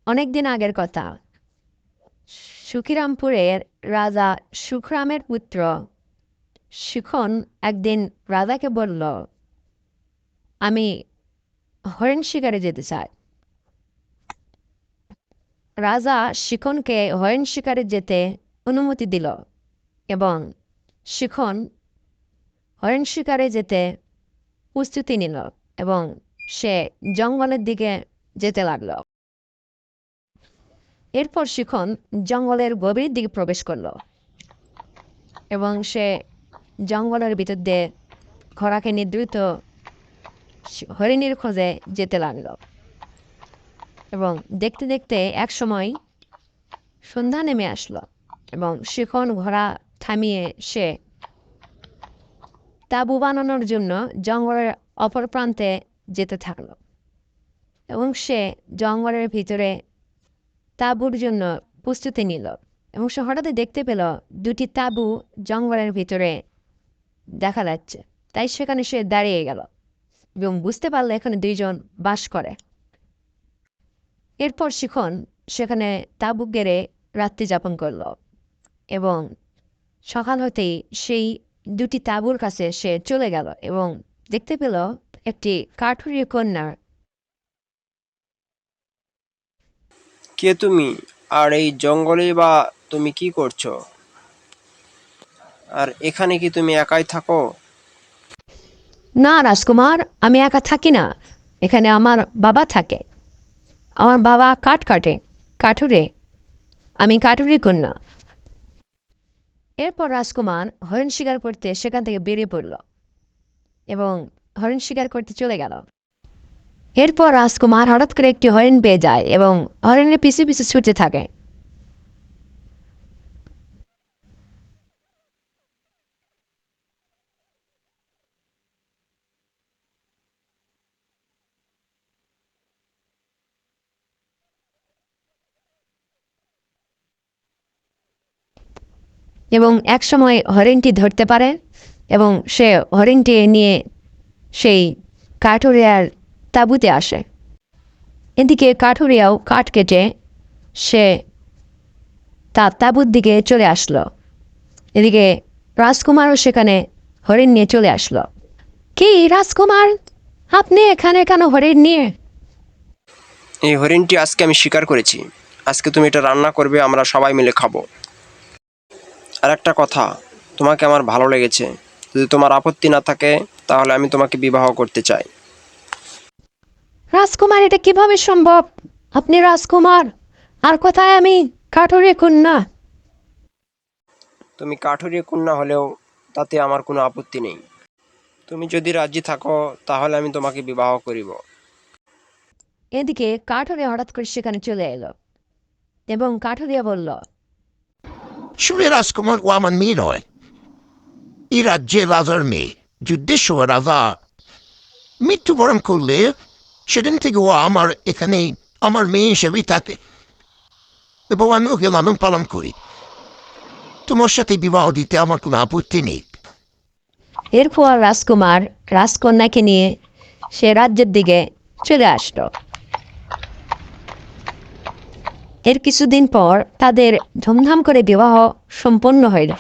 অনেকদিন আগের কথা। সুখিরামপুরের রাজা সুখরামের পুত্র শিখন একদিন রাজাকে বলল, আমি হরিণ শিকারে যেতে চাই। রাজা শিখনকে হরিণ শিকারে যেতে অনুমতি দিল এবং শিখন হরিণ শিকারে যেতে প্রস্তুতি নিল এবং সে জঙ্গলের দিকে যেতে লাগল। এরপর শিখন জঙ্গলের গভীর দিকে প্রবেশ করল এবং সে জঙ্গলের ভিতর দিয়ে ঘোড়াকে নিদ্রিত হরিণীর খোঁজে যেতে লাগলো এবং দেখতে দেখতে এক সময় সন্ধ্যা নেমে আসলো এবং শিখন ঘোড়া থামিয়ে সে তাঁবু বানানোর জন্য জঙ্গলের অপর প্রান্তে যেতে থাকলো এবং সে জঙ্গলের ভিতরে তাঁবুর জন্য প্রস্তুতি নিল এবং সে হঠাৎ দেখতে পেল দুটি তাঁবু জঙ্গলের ভিতরে দেখা যাচ্ছে। তাই সেখানে সে দাঁড়িয়ে গেল এবং বুঝতে পারলো এখানে দুইজন বাস করে। এরপর শিখন সেখানে তাঁবু গেড়ে রাত্রি যাপন করল এবং সকাল হতেই সেই দুটি তাঁবুর কাছে সে চলে গেল এবং দেখতে পেল একটি কাঠুরি কন্যা। কে তুমি? আর এই জঙ্গলে বা তুমি কি করছো? আর এখানে কি তুমি একাই থাকো? না রাজকুমার, আমি একা থাকি না, এখানে আমার বাবা থাকে। আমার বাবা কাঠ কাটে, কাঠুরে। আমি কাঠুরি কন্যা। এরপর রাজকুমার হরিণ শিকার করতে সেখান থেকে বেরিয়ে পড়ল এবং হরিণ শিকার করতে চলে গেল। এরপর রাজকুমার হঠাৎ করে একটি হরিণ পেয়ে যায় এবং হরিণের পিছু পিছু ছুটতে থাকে এবং একসময় হরিণটি ধরতে পারে এবং সে হরিণটি নিয়ে সেই কাঠুরিয়ার তাঁবুতে আসে। এদিকে কাঠুরিয়াও কাঠ কেটে সে তার তাঁবুর দিকে চলে আসলো। এদিকে রাজকুমারও সেখানে হরিণ নিয়ে চলে আসলো। কি রাজকুমার, আপনি এখানে কেন হরিণ নিয়ে? এই হরিণটি আজকে আমি শিকার করেছি। আজকে তুমি এটা রান্না করবে, আমরা সবাই মিলে খাবো। আর একটা কথা, তোমাকে আমার ভালো লেগেছে। যদি তোমার আপত্তি না থাকে তাহলে আমি তোমাকে বিবাহ করতে চাই। রাজকুমার, এটা কিভাবে সম্ভব? আপনি রাজকুমার, আর কোথায় আমি কাঠুরে কন্যা। তুমি কাঠুরে কন্যা হলেও তাতে আমার কোনো আপত্তি নেই। তুমি যদি রাজি থাকো তাহলে আমি তোমাকে বিবাহ করিব। এদিকে কাঠুরিয়া হঠাৎ করে সেখানে চলে এলো এবং কাঠুরিয়া বলল, শুনে রাজকুমার, ও আমার মেয়ে নয়, এই রাজ্যে রাজার মেয়ে। যুদ্ধের সময় রাজা মৃত্যুবরণ করলে সেদিন থেকে ও আমার এখানে আমার মেয়ে হিসেবেই থাকে এবং আমি ওকে লালন পালন করি। তোমার সাথে বিবাহ দিতে আমার কোনো আপত্তি নেই। এরপর রাজকুমার রাজকন্যাকে নিয়ে সে রাজ্যের দিকে চলে আসলো। এর কিছুদিন পর তাদের ধুমধাম করে বিবাহ সম্পন্ন হইল।